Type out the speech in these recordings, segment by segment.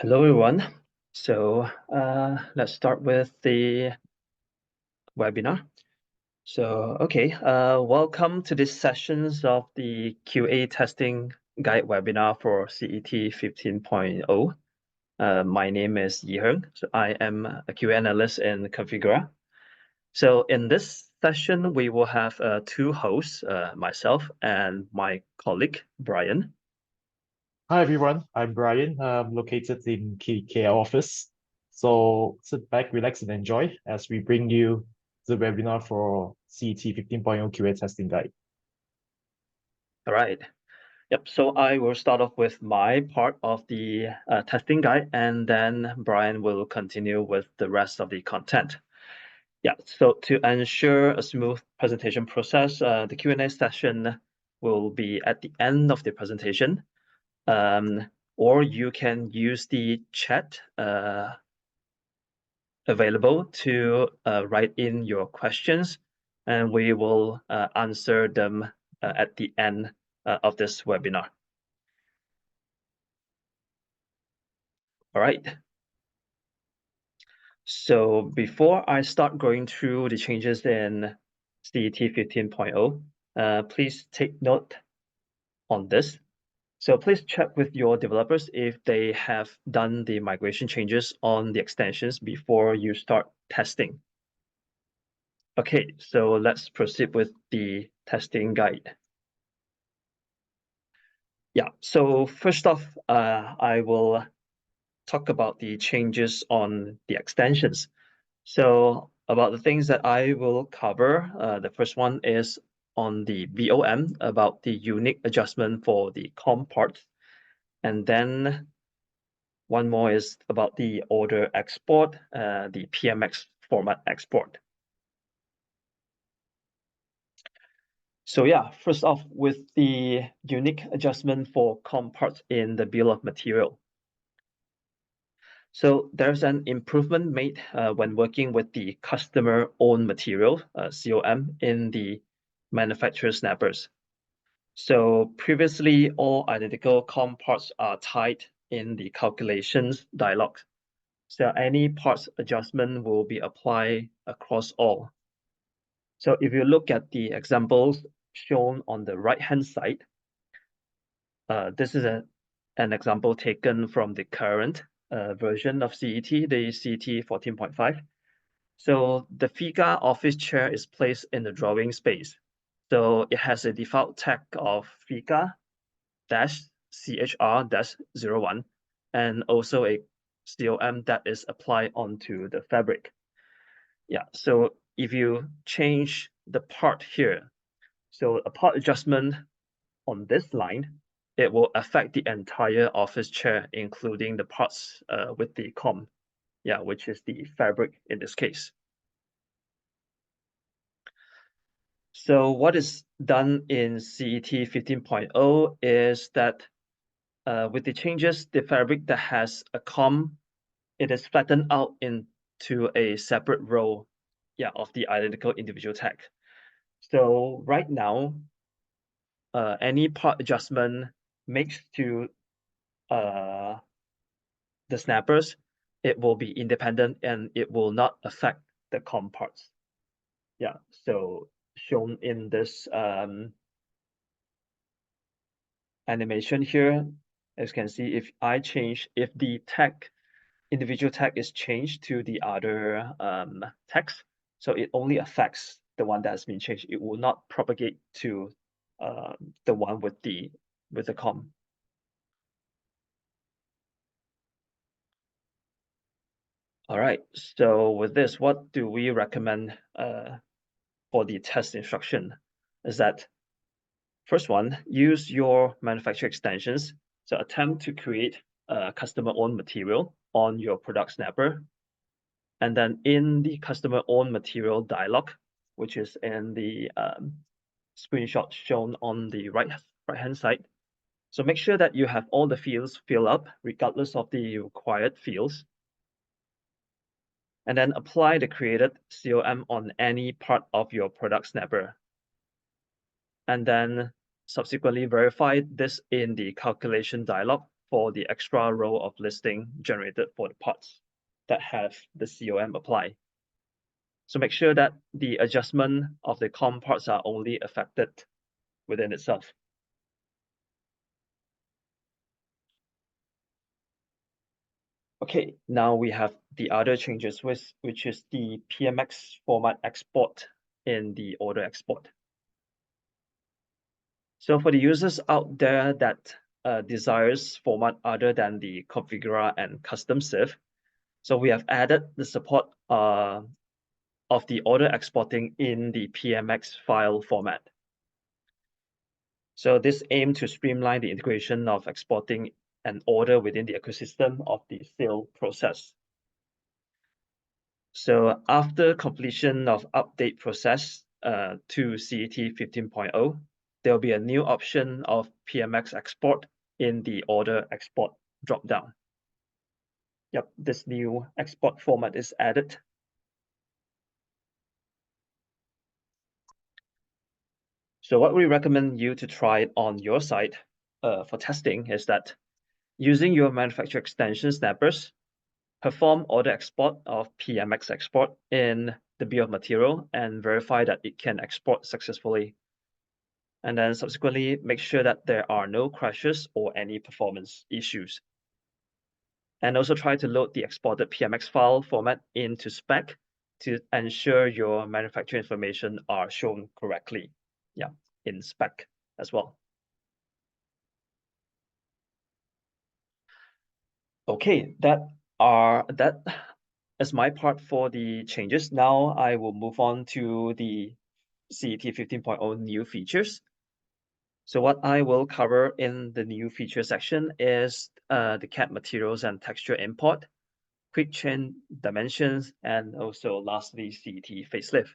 Hello, everyone. Let's start with the webinar. Welcome to this sessions of the QA testing guide webinar for CET 15.0. My name is Yiheng. I am a QA analyst in Configura. So in this session, we will have two hosts, myself and my colleague, Brian. Hi everyone, I'm Brian. I'm located in KL office. So sit back, relax, and enjoy as we bring you the webinar for CET 15.0 QA Testing Guide. All right. Yep, so I will start off with my part of the testing guide, and then Brian will continue with the rest of the content. Yeah, so to ensure a smooth presentation process, the Q&A session will be at the end of the presentation, or you can use the chat available to write in your questions, and we will answer them at the end of this webinar. All right. So before I start going through the changes in CET 15.0, please take note on this. So please check with your developers if they have done the migration changes on the extensions before you start testing. Okay, so let's proceed with the testing guide. Yeah, so first off, I will talk about the changes on the extensions. So about the things that I will cover, the first one is on the VOM, about the unique adjustment for the COM parts. And then one more is about the order export, the PMX format export. So yeah, first off with the unique adjustment for COM parts in the bill of material. So there's an improvement made when working with the customer owned material, COM, in the manufacturer snappers. So previously, all identical COM parts are tied in the calculations dialog. So any parts adjustment will be applied across all. So if you look at the examples shown on the right-hand side, this is an example taken from the current version of CET, the CET 14.5. So the Figure office chair is placed in the drawing space. So it has a default tag of Figure-CHR-01 and also a COM that is applied onto the fabric. Yeah, so if you change the part here, so a part adjustment on this line, it will affect the entire office chair, including the parts with the COM, yeah, which is the fabric in this case. So what is done in CET 15.0 is that with the changes, the fabric that has a COM, it is flattened out into a separate row, yeah, of the identical individual tag. So right now, any part adjustment makes to the snappers, it will be independent and it will not affect the COM parts. Yeah, so shown in this animation here, as you can see, if the individual tag is changed to the other text, so it only affects the one that has been changed. It will not propagate to the one with the COM. All right, so with this, what do we recommend for the test instruction? Is that first one, use your manufacturer extensions. So attempt to create a customer-owned material on your product snapper. And then in the customer-owned material dialog, which is in the screenshot shown on the right-hand side. So make sure that you have all the fields filled up, regardless of the required fields. And then apply the created COM on any part of your product snapper. And then subsequently verify this in the calculation dialog for the extra row of listing generated for the parts that have the COM applied. So make sure that the adjustment of the COM parts are only affected within itself. Okay, now we have the other changes, which is the PMX format export in the order export. So for the users out there that desires format other than the configure and custom sieve, so we have added the support of the order exporting in the PMX file format. So this aims to streamline the integration of exporting an order within the ecosystem of the sale process. So after completion of update process to CET 15.0, there will be a new option of PMX export in the order export dropdown. Yep, this new export format is added. So what we recommend you to try on your side for testing is that using your manufacturer extension snappers, perform order export of PMX export in the bill of material and verify that it can export successfully. And then subsequently make sure that there are no crashes or any performance issues. And also try to load the exported PMX file format into spec to ensure your manufacturer information are shown correctly. Yeah, in spec as well. Okay, that is my part for the changes. Now I will move on to the CET 15.0 new features. So what I will cover in the new feature section is the CAD materials and texture import, quick chain dimensions, and also lastly CET facelift.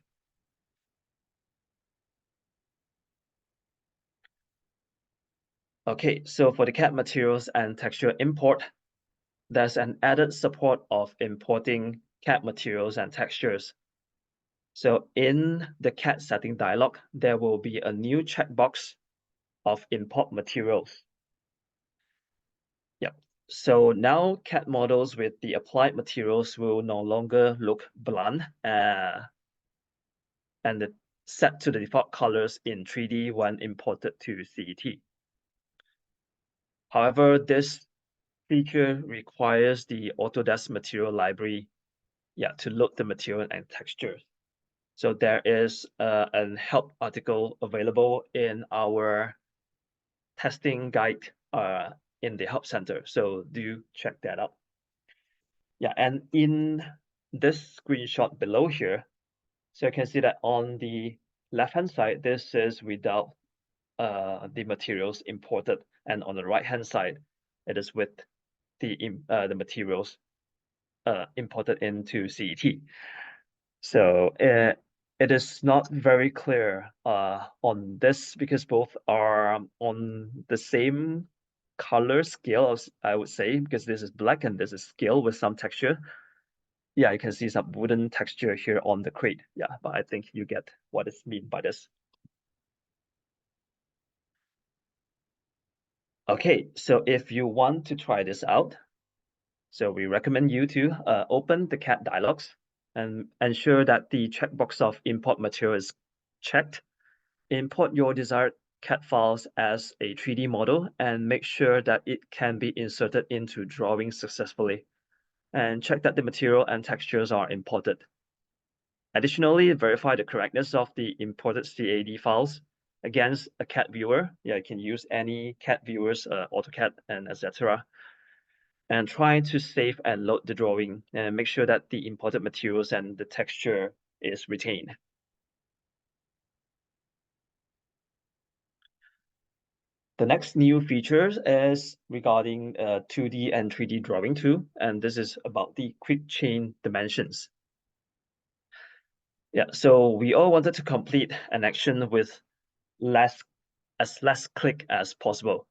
Okay, so for the CAD materials and texture import, there's an added support of importing CAD materials and textures. So in the CAD setting dialog, there will be a new checkbox of import materials. Yep. So now CAD models with the applied materials will no longer look blunt and set to the default colors in 3D when imported to CET. However, this feature requires the Autodesk material library to load the material and texture. So there is a help article available in our testing guide in the help center. So do check that out. Yeah, and in this screenshot below here, so you can see that on the left-hand side, this is without the materials imported, and on the right-hand side, it is with the materials imported into CET. So it is not very clear on this because both are on the same color scale, I would say, because this is black and this is scale with some texture. Yeah, you can see some wooden texture here on the crate. Yeah, but I think you get what is meant by this. Okay, so if you want to try this out, so we recommend you to open the CAD dialogs and ensure that the checkbox of import material is checked. Import your desired CAD files as a 3D model and make sure that it can be inserted into drawings successfully. And check that the material and textures are imported. Additionally, verify the correctness of the imported CAD files against a CAD viewer. Yeah, you can use any CAD viewers, AutoCAD and etc. And try to save and load the drawing and make sure that the imported materials and the texture is retained. The next new features is regarding 2D and 3D drawing too, and this is about the quick chain dimensions. Yeah, so we all wanted to complete an action with less click as possible.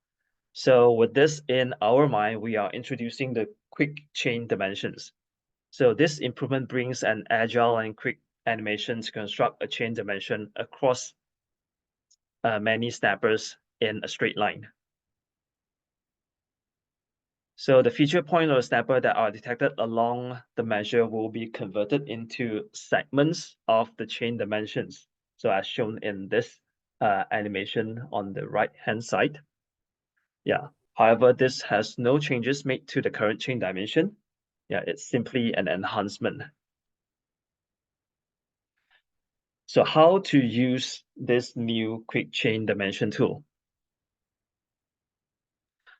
So with this in our mind, we are introducing the quick chain dimensions. So this improvement brings an agile and quick animation to construct a chain dimension across many snappers in a straight line. So the feature point or snapper that are detected along the measure will be converted into segments of the chain dimensions. So as shown in this animation on the right-hand side. Yeah. However, this has no changes made to the current chain dimension. Yeah, it's simply an enhancement. So how to use this new quick chain dimension tool?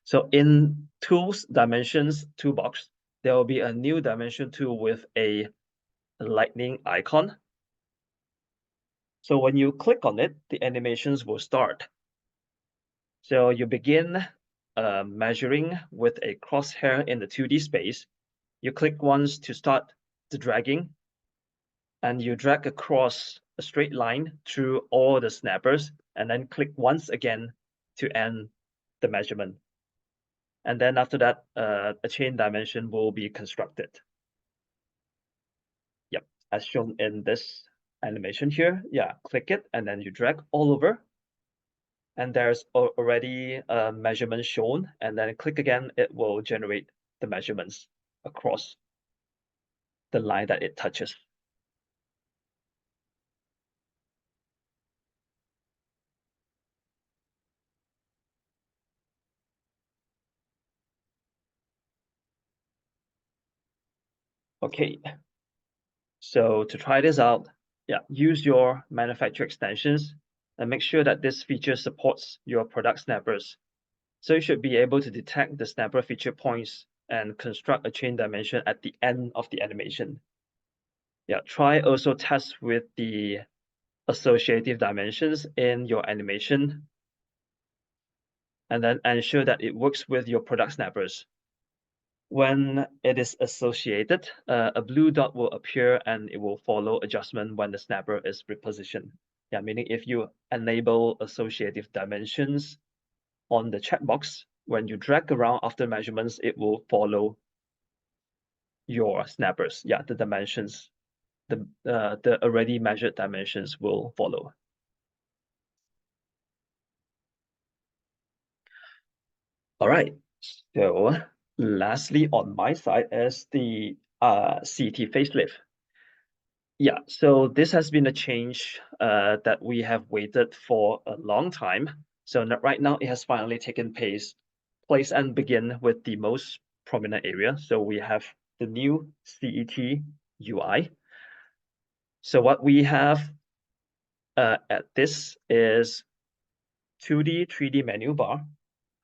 So in Tools Dimensions toolbox, there will be a new dimension tool with a lightning icon. So when you click on it, the animations will start. So you begin measuring with a crosshair in the 2D space. You click once to start the dragging, and you drag across a straight line through all the snappers, and then click once again to end the measurement. And then after that, a chain dimension will be constructed. Yep, as shown in this animation here. Yeah, click it, and then you drag all over. And there's already a measurement shown, and then click again, it will generate the measurements across the line that it touches. Okay, so to try this out, yeah, use your manufacturer extensions and make sure that this feature supports your product snappers. So you should be able to detect the snapper feature points and construct a chain dimension at the end of the animation. Yeah, try also test with the associative dimensions in your animation, and then ensure that it works with your product snappers. When it is associated, a blue dot will appear and it will follow adjustment when the snapper is repositioned. Yeah, meaning if you enable associative dimensions on the checkbox, when you drag around after measurements, it will follow your snappers. Yeah, the dimensions, the already measured dimensions will follow. All right. So lastly, on my side is the CT facelift. Yeah, so this has been a change that we have waited for a long time. So right now it has finally taken place and begin with the most prominent area. So we have the new CET UI. So what we have at this is 2D, 3D menu bar,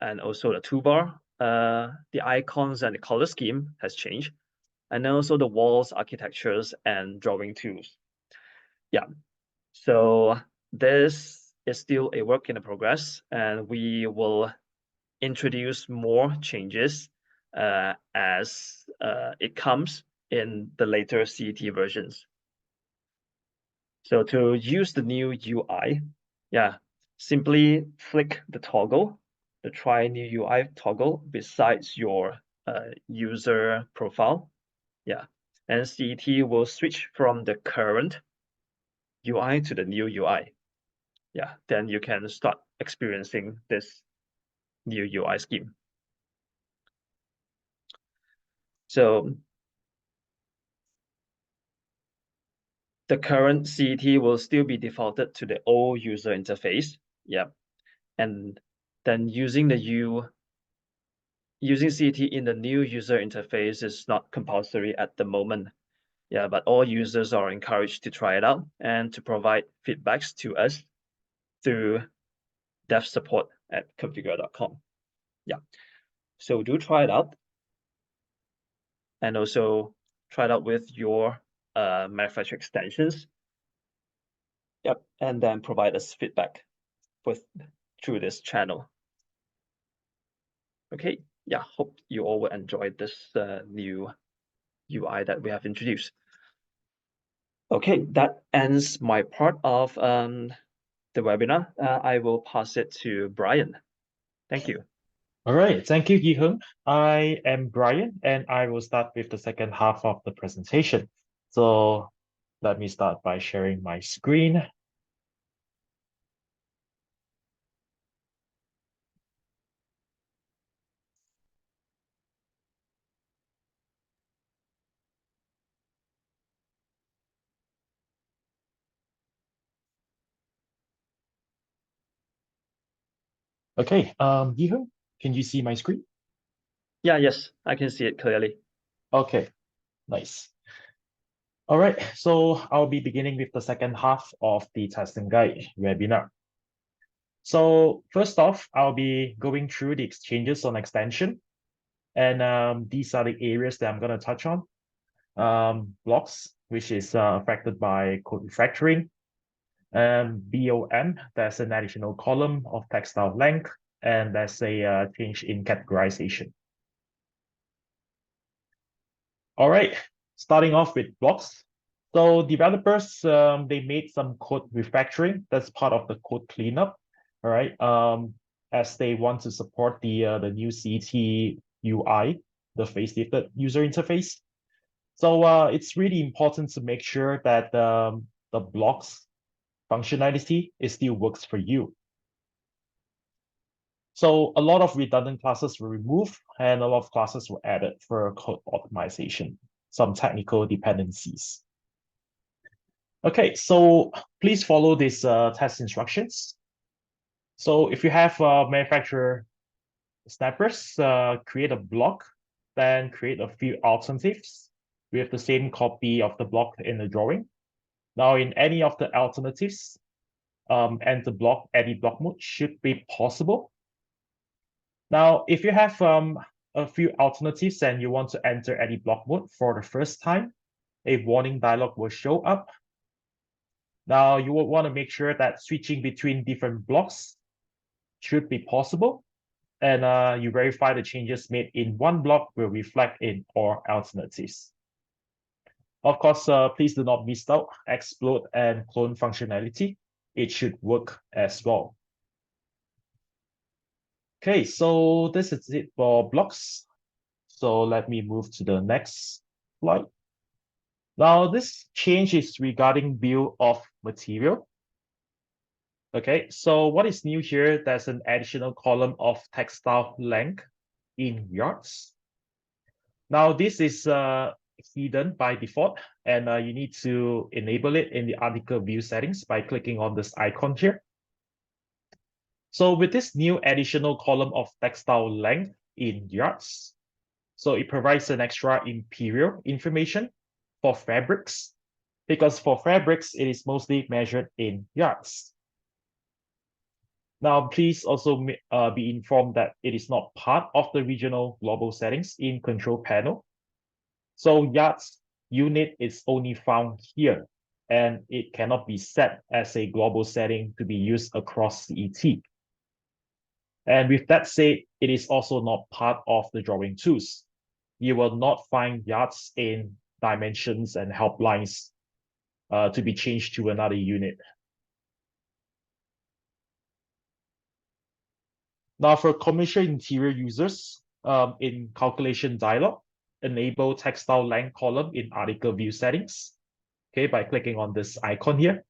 and also the toolbar. The icons and the color scheme has changed, and then also the walls, architectures, and drawing tools. Yeah, so this is still a work in progress, and we will introduce more changes as it comes in the later CET versions. So to use the new UI, yeah, simply flick the toggle, the try new UI toggle besides your user profile. Yeah, and CET will switch from the current UI to the new UI. Yeah, then you can start experiencing this new UI scheme. So the current CET will still be defaulted to the old user interface. Yeah, and then using CET in the new user interface is not compulsory at the moment. Yeah, but all users are encouraged to try it out and to provide feedbacks to us through dev support at configure.com. Yeah, so do try it out, and also try it out with your manufacturer extensions. Yep, and then provide us feedback with through this channel. Okay, yeah, hope you all will enjoy this new UI that we have introduced. Okay, that ends my part of the webinar. I will pass it to Brian. Thank you. All right, thank you, Yi-Heng. I am Brian, and I will start with the second half of the presentation. So let me start by sharing my screen. Okay, Yihu, can you see my screen? Yeah, yes, I can see it clearly. Okay, nice. All right, so I'll be beginning with the second half of the testing guide webinar. So first off, I'll be going through the exchanges on extension, and these are the areas that I'm going to touch on. Blocks, which is affected by code refactoring, BOM, there's an additional column of text style length, and there's a change in categorization. All right, starting off with blocks. So developers, they made some code refactoring. That's part of the code cleanup. All right, as they want to support the new CET UI, the facelifted user interface. So it's really important to make sure that the blocks functionality still works for you. So a lot of redundant classes were removed and a lot of classes were added for code optimization, some technical dependencies. Okay, so please follow these test instructions. So if you have manufacturer snappers, create a block, then create a few alternatives with the same copy of the block in the drawing. Now in any of the alternatives, enter block, edit block mode should be possible. Now, if you have a few alternatives and you want to enter edit block mode for the first time, a warning dialog will show up. Now, you will want to make sure that switching between different blocks should be possible, and you verify the changes made in one block will reflect in all alternatives. Of course, please do not miss out explode and clone functionality. It should work as well. Okay, so this is it for blocks. So let me move to the next slide. Now, this change is regarding bill of material. Okay, so what is new here? There's an additional column of textile length in yards. Now, this is hidden by default, and you need to enable it in the article view settings by clicking on this icon here. So with this new additional column of textile length in yards, so it provides an extra imperial information for fabrics, because for fabrics, it is mostly measured in yards. Now, please also be informed that it is not part of the regional global settings in control panel. So yards unit is only found here, and it cannot be set as a global setting to be used across CET. And with that said, it is also not part of the drawing tools. You will not find yards in dimensions and helplines to be changed to another unit. Now, for commercial interior users, in calculation dialog, enable textile length column in article view settings, okay, by clicking on this icon here.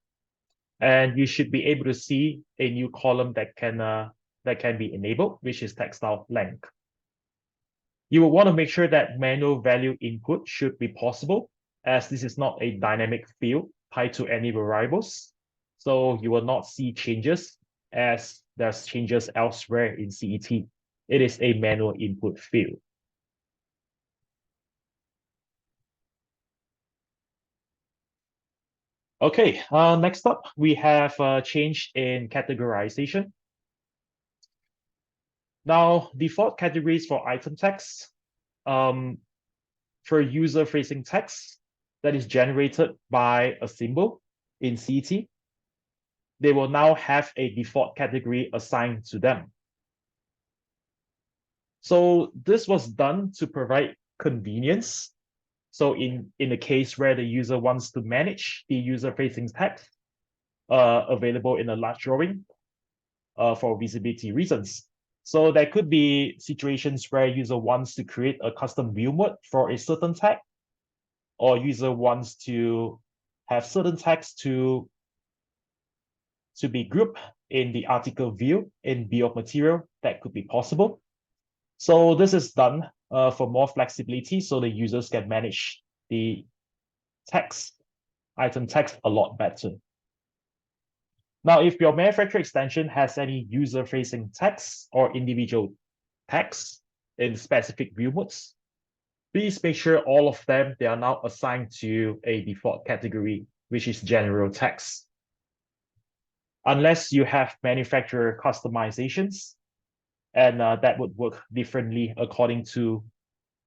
And you should be able to see a new column that can be enabled, which is textile length. You will want to make sure that manual value input should be possible, as this is not a dynamic field tied to any variables. So you will not see changes as there's changes elsewhere in CET. It is a manual input field. Okay, next up, we have a change in categorization. Now, default categories for item text, for user-facing text that is generated by a symbol in CET, they will now have a default category assigned to them. So this was done to provide convenience. So in the case where the user wants to manage the user-facing text available in a large drawing for visibility reasons. So there could be situations where user wants to create a custom view mode for a certain tag, or user wants to have certain text to be grouped in the article view in bill of material. That could be possible. So this is done for more flexibility, so the users can manage the text, item text a lot better. Now, if your manufacturer extension has any user-facing text or individual text in specific view modes, please make sure all of them, they are now assigned to a default category, which is general text. Unless you have manufacturer customizations, and that would work differently according to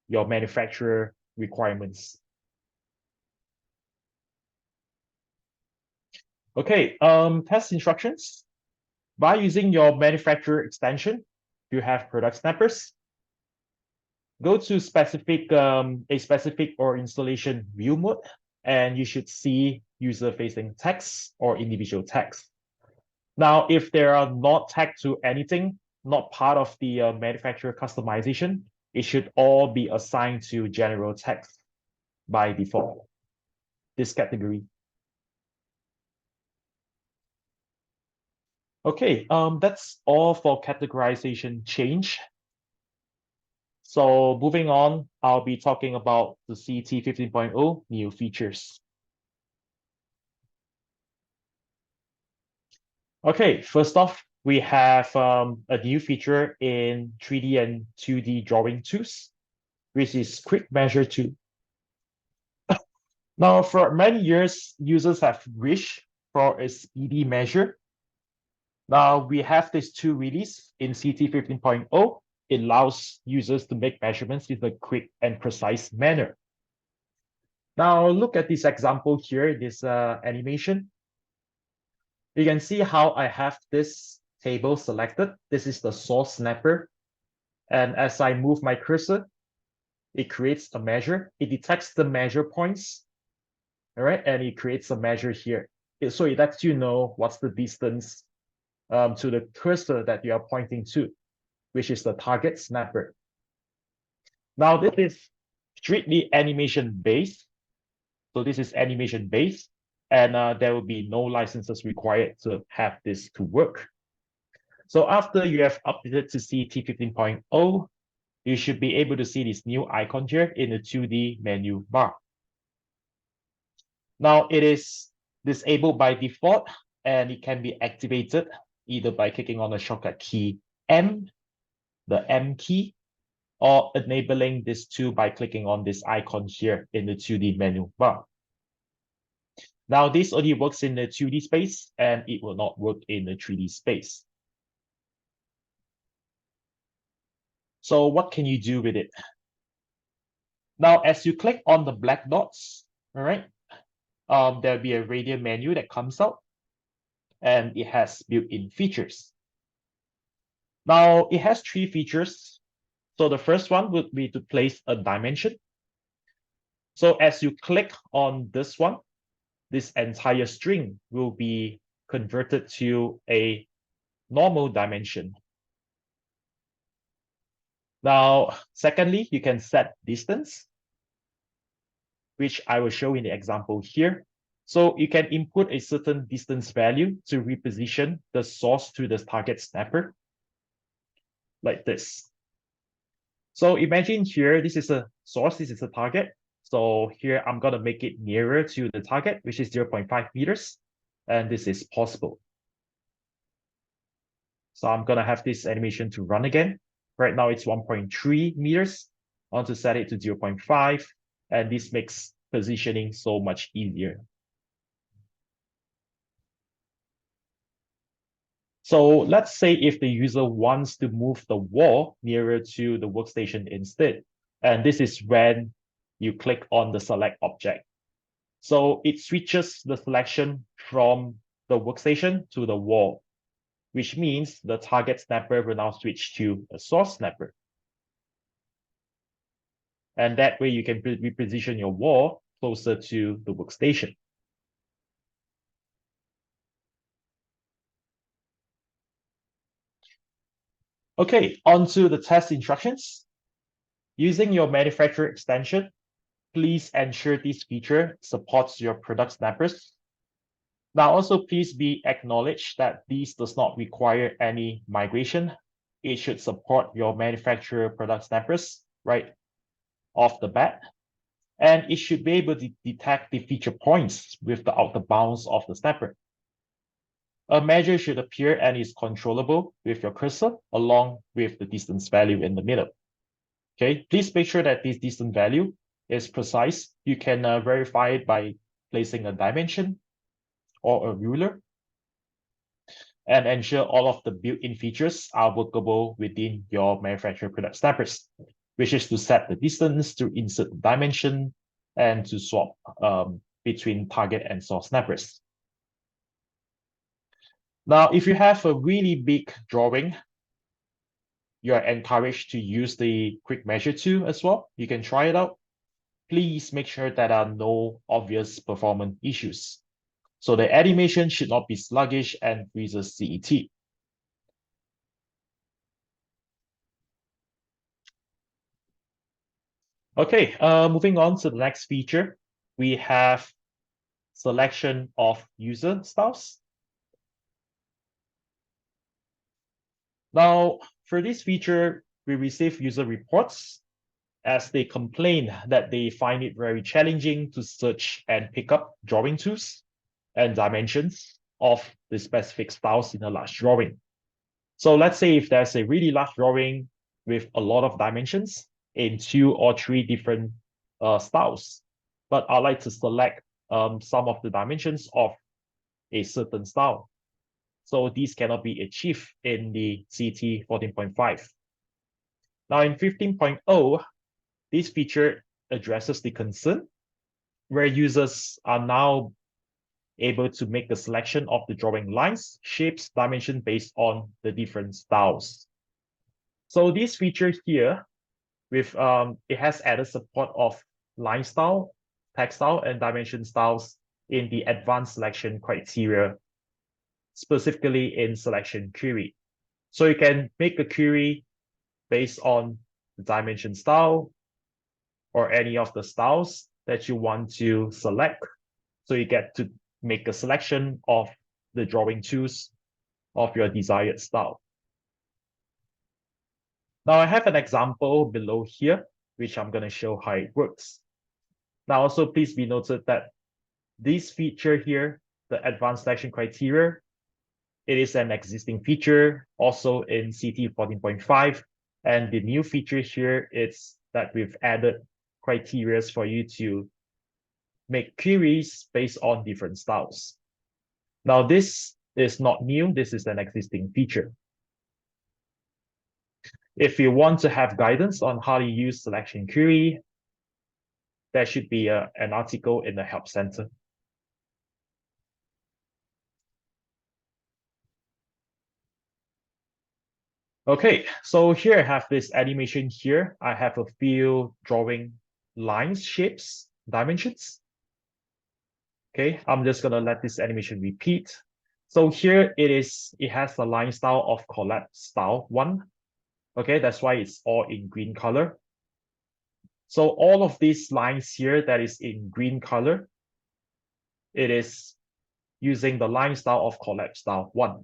your manufacturer requirements. Okay, test instructions. By using your manufacturer extension, you have product snappers. Go to a specific or installation view mode, and you should see user-facing text or individual text. Now, if they are not tagged to anything, not part of the manufacturer customization, it should all be assigned to general text by default, this category. Okay, that's all for categorization change. So moving on, I'll be talking about the CET 15.0 new features. Okay, first off, we have a new feature in 3D and 2D drawing tools, which is Quick Measure 2. Now, for many years, users have wished for a speedy measure. Now, we have this tool release in CET 15.0. It allows users to make measurements in a quick and precise manner. Now, look at this example here, this animation. You can see how I have this table selected. This is the source snapper. And as I move my cursor, it creates a measure. It detects the measure points, all right? And it creates a measure here. So it lets you know what's the distance to the cursor that you are pointing to, which is the target snapper. Now, this is strictly animation-based. So this is animation-based, and there will be no licenses required to have this to work. So after you have updated to CET 15.0, you should be able to see this new icon here in the 2D menu bar. Now it is disabled by default, and it can be activated either by clicking on the shortcut key M, the M key, or enabling this tool by clicking on this icon here in the 2D menu bar. Now, this only works in the 2D space, and it will not work in the 3D space. So what can you do with it? Now, as you click on the black dots, all right, there'll be a radial menu that comes out, and it has built-in features. Now, it has 3 features. So the first one would be to place a dimension. So as you click on this one, this entire string will be converted to a normal dimension. Now, secondly, you can set distance, which I will show in the example here. So you can input a certain distance value to reposition the source to the target snapper, like this. So imagine here, this is a source, this is a target. So here I'm going to make it nearer to the target, which is 0.5 meters. And this is possible. So I'm going to have this animation to run again. Right now it's 1.3 meters. I want to set it to 0.5. And this makes positioning so much easier. So let's say if the user wants to move the wall nearer to the workstation instead. And this is when you click on the select object. So it switches the selection from the workstation to the wall, which means the target snapper will now switch to a source snapper. And that way you can reposition your wall closer to the workstation. Okay, on to the test instructions. Using your manufacturer extension, please ensure this feature supports your product snappers. Now, also please be acknowledged that this does not require any migration. It should support your manufacturer product snappers right off the bat. And it should be able to detect the feature points without the bounds of the snapper. A measure should appear and is controllable with your cursor along with the distance value in the middle. Okay, please make sure that this distance value is precise. You can verify it by placing a dimension or a ruler, and ensure all of the built-in features are workable within your manufacturer product snappers, which is to set the distance, to insert the dimension, and to swap between target and source snappers. Now, if you have a really big drawing, you are encouraged to use the quick measure tool as well. You can try it out. Please make sure that there are no obvious performance issues. So the animation should not be sluggish and freezes CET. Okay, moving on to the next feature, we have selection of user styles. Now, for this feature, we receive user reports as they complain that they find it very challenging to search and pick up drawing tools and dimensions of the specific styles in a large drawing. So let's say if there's a really large drawing with a lot of dimensions in 2 or 3 different styles, but I'd like to select some of the dimensions of a certain style. So these cannot be achieved in the CET 14.5. Now in 15.0, this feature addresses the concern where users are now able to make the selection of the drawing lines, shapes, dimension based on the different styles. So this feature here, with it has added support of line style, text style, and dimension styles in the advanced selection criteria, specifically in selection query. So you can make a query based on the dimension style or any of the styles that you want to select. So you get to make a selection of the drawing tools of your desired style. Now I have an example below here, which I'm going to show how it works. Now also please be noted that this feature here, the advanced selection criteria, it is an existing feature also in CET 14.5. And the new feature here is that we've added criteria for you to make queries based on different styles. Now, this is not new. This is an existing feature. If you want to have guidance on how to use selection query, there should be an article in the Help Center. Okay, so here I have this animation here. I have a few drawing lines, shapes, dimensions. Okay, I'm just gonna let this animation repeat. So here it has the line style of collapse style 1. Okay, that's why it's all in green color. So all of these lines here that is in green color, it is using the line style of collapse style 1.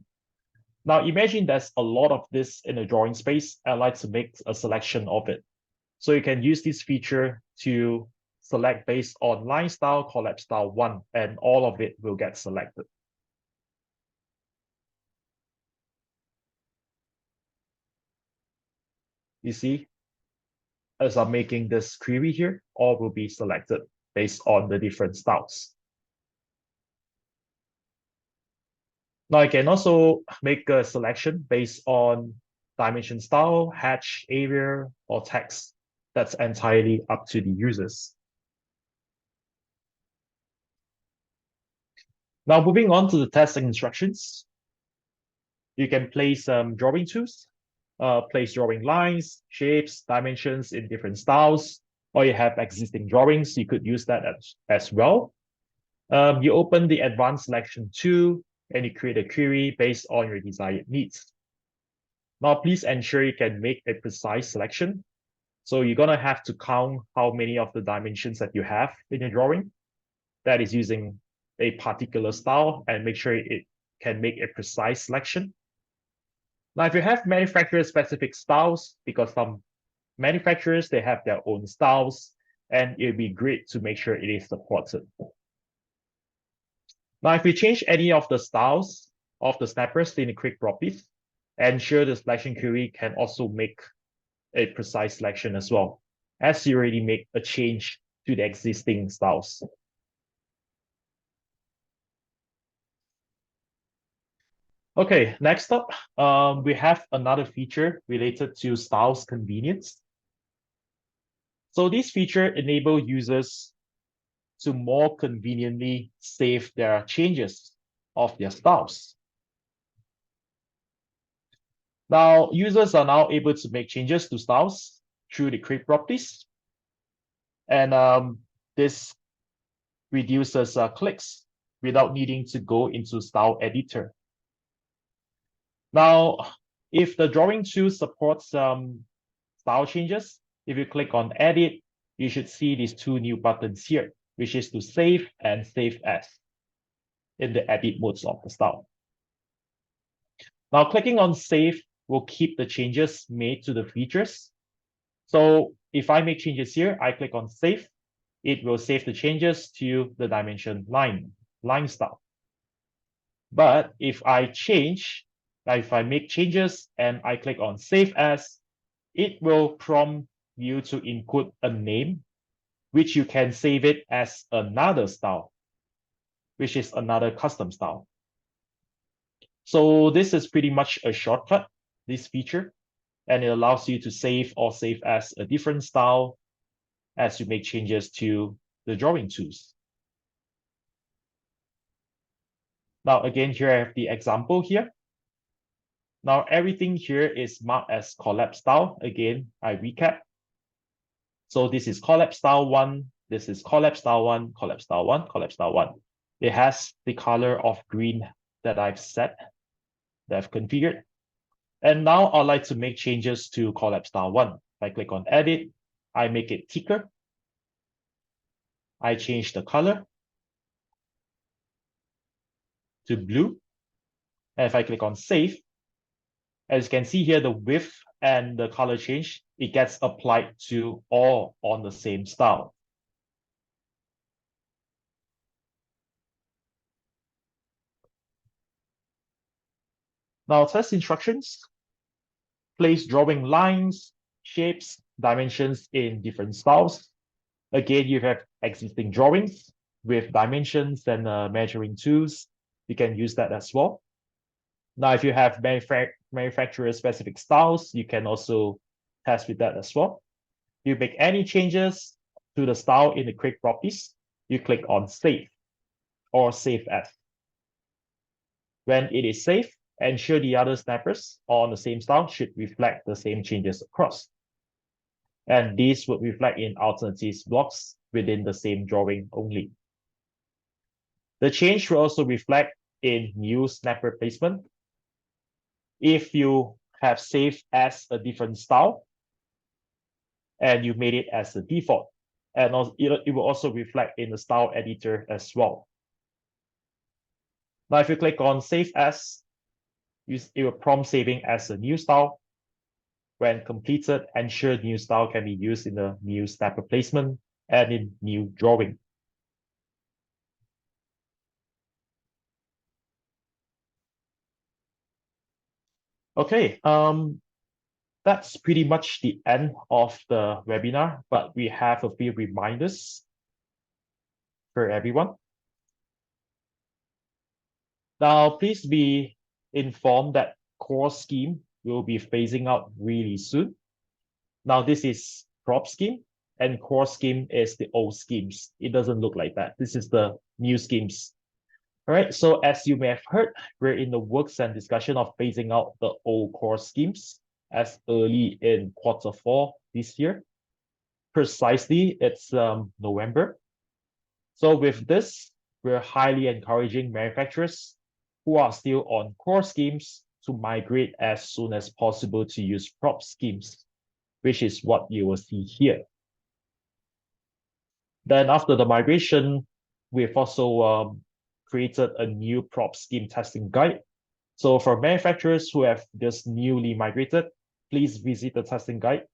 Now imagine there's a lot of this in a drawing space. I'd like to make a selection of it. So you can use this feature to select based on line style, collapse style 1, and all of it will get selected. You see, as I'm making this query here, all will be selected based on the different styles. Now I can also make a selection based on dimension style, hatch, area, or text. That's entirely up to the users. Now moving on to the testing instructions. You can place drawing tools, place drawing lines, shapes, dimensions in different styles, or you have existing drawings, you could use that as well. You open the advanced selection tool and you create a query based on your desired needs. Now, please ensure you can make a precise selection. So you're gonna have to count how many of the dimensions that you have in your drawing that is using a particular style and make sure it can make a precise selection. Now, if you have manufacturer-specific styles, because some manufacturers, they have their own styles, and it'd be great to make sure it is supported. Now, if you change any of the styles, of the snappers in the quick properties. Ensure the selection query can also make a precise selection as well, as you already make a change to the existing styles. Okay, next up, we have another feature related to styles convenience. So this feature enables users to more conveniently save their changes of their styles. Now, users are now able to make changes to styles through the quick properties. And this reduces clicks without needing to go into style editor. Now, if the drawing tool supports style changes, if you click on edit, you should see these two new buttons here, which is to save and save as in the edit modes of the style. Now, clicking on save will keep the changes made to the features. So if I make changes here, I click on save, it will save the changes to the dimension line style. But if I make changes and I click on save as, it will prompt you to input a name, which you can save it as another style, which is another custom style. So this is pretty much a shortcut, this feature, and it allows you to save or save as a different style as you make changes to the drawing tools. Now, again, here I have the example here. Now, everything here is marked as collab style. Again, I recap. So this is collab style 1, this is collab style 1, collab style 1, collab style 1. It has the color of green that I've set, that I've configured. And now I'd like to make changes to collab style 1. If I click on edit, I make it thicker. I change the color to blue. And if I click on save, as you can see here, the width and the color change, it gets applied to all on the same style. Now, test instructions. Place drawing lines, shapes, dimensions in different styles. Again, you have existing drawings with dimensions and measuring tools. You can use that as well. Now, if you have manufacturer-specific styles, you can also test with that as well. You make any changes to the style in the quick properties, you click on save or save as. When it is saved, ensure the other snappers on the same style should reflect the same changes across. And these would reflect in alternatives blocks within the same drawing only. The change will also reflect in new snapper placement. If you have saved as a different style and you made it as the default, and it will also reflect in the style editor as well. Now, if you click on save as, it will prompt saving as a new style. When completed, ensure new style can be used in the new snapper placement and in new drawing. Okay, that's pretty much the end of the webinar, but we have a few reminders for everyone. Now, please be informed that core scheme will be phasing out really soon. Now, this is prop scheme and core scheme is the old schemes. It doesn't look like that. This is the new schemes. All right, so as you may have heard, we're in the works and discussion of phasing out the old core schemes as early in Q4 this year. Precisely, it's November. So with this, we're highly encouraging manufacturers who are still on core schemes to migrate as soon as possible to use prop schemes, which is what you will see here. Then after the migration, we've also created a new prop scheme testing guide. So for manufacturers who have just newly migrated, please visit the testing guide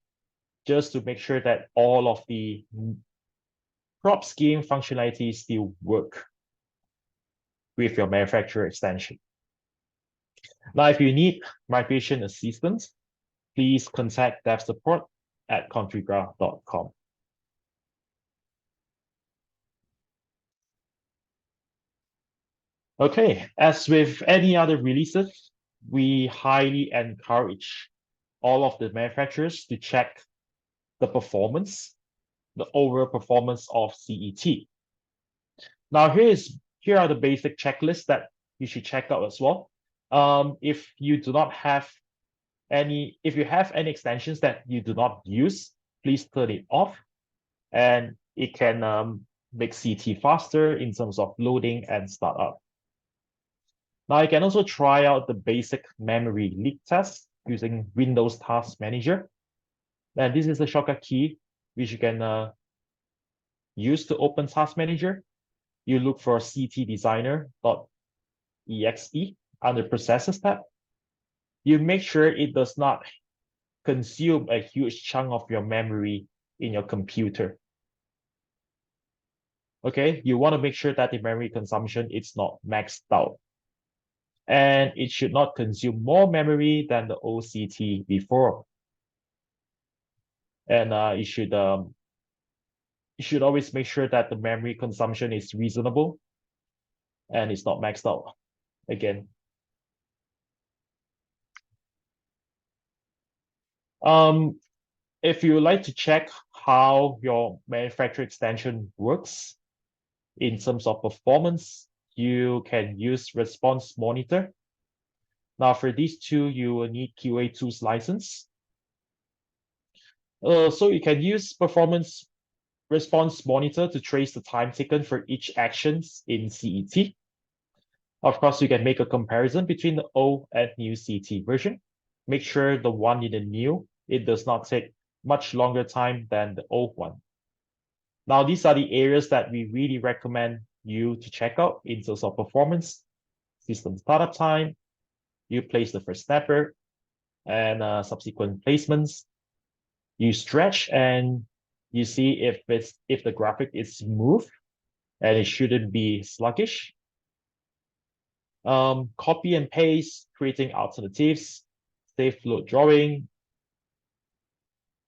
just to make sure that all of the prop scheme functionalities still work with your manufacturer extension. Now, if you need migration assistance, please contact dev support at configura.com. Okay, as with any other releases, we highly encourage all of the manufacturers to check the performance, the overall performance of CET. Now, here are the basic checklists that you should check out as well. If you do not have if you have any extensions that you do not use, please turn it off, and it can make CT faster in terms of loading and startup. Now, you can also try out the basic memory leak test using Windows Task Manager. And this is a shortcut key which you can use to open Task Manager. You look for ctdesigner.exe under Processes tab. You make sure it does not consume a huge chunk of your memory in your computer. Okay, you want to make sure that the memory consumption is not maxed out. And it should not consume more memory than the OCT before. And you should always make sure that the memory consumption is reasonable and it's not maxed out again. If you would like to check how your manufacturer extension works in terms of performance, you can use Response Monitor. Now, for these two, you will need QA Tools license. So you can use Performance Response Monitor to trace the time taken for each actions in CET. Of course, you can make a comparison between the old and new CET version. Make sure the one in the new, it does not take much longer time than the old one. Now, these are the areas that we really recommend you to check out in terms of performance, system startup time, you place the first snapper, and subsequent placements. You stretch and you see if the graphic is smooth and it shouldn't be sluggish. Copy and paste, creating alternatives, safe load drawing,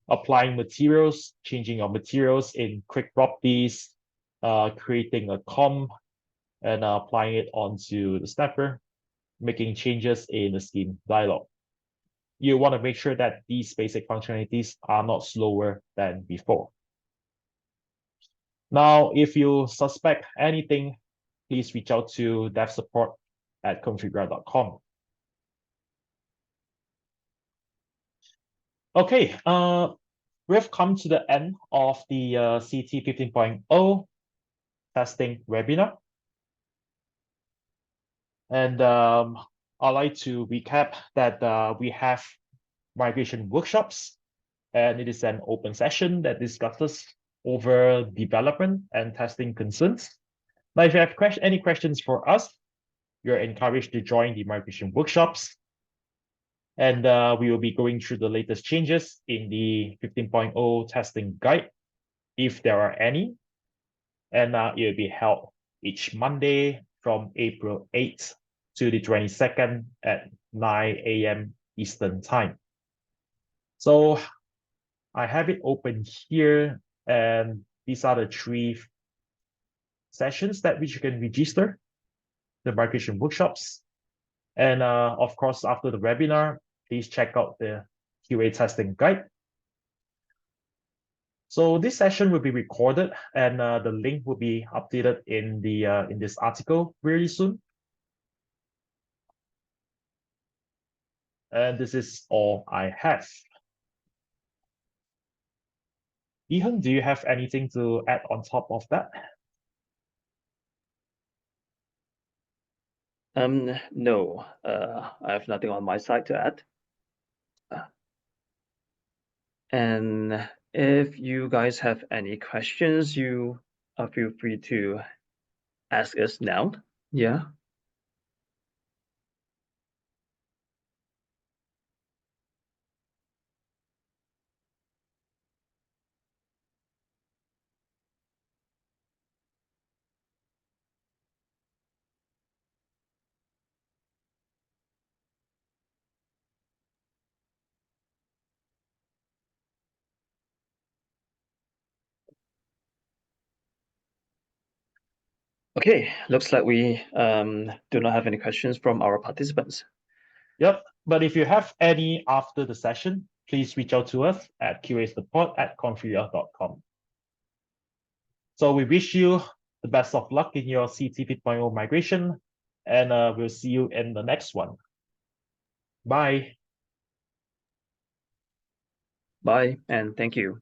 applying materials, changing your materials in quick properties, creating a COM and applying it onto the snapper, making changes in the scheme dialog. You want to make sure that these basic functionalities are not slower than before. Now, if you suspect anything, please reach out to dev support at configura.com. Okay, we've come to the end of the CET 15.0 testing webinar. And I'd like to recap that we have migration workshops, and it is an open session that discusses over development and testing concerns. Now, if you have any questions for us, you're encouraged to join the migration workshops. And we will be going through the latest changes in the 15.0 testing guide, if there are any. And it will be held each Monday from April 8th to the 22nd at 9 a.m. Eastern Time. So I have it open here, and these are the 3 sessions that which you can register, the migration workshops. And of course, after the webinar, please check out the QA testing guide. So this session will be recorded, and the link will be updated in this article really soon. And this is all I have. Ethan, do you have anything to add on top of that? No, I have nothing on my side to add. And if you guys have any questions, you feel free to ask us now. Yeah. Okay, looks like we do not have any questions from our participants. Yep. But if you have any after the session, please reach out to us at qasupport@confria.com. So we wish you the best of luck in your CET 5.0 migration, and we'll see you in the next one. Bye. Bye, and thank you.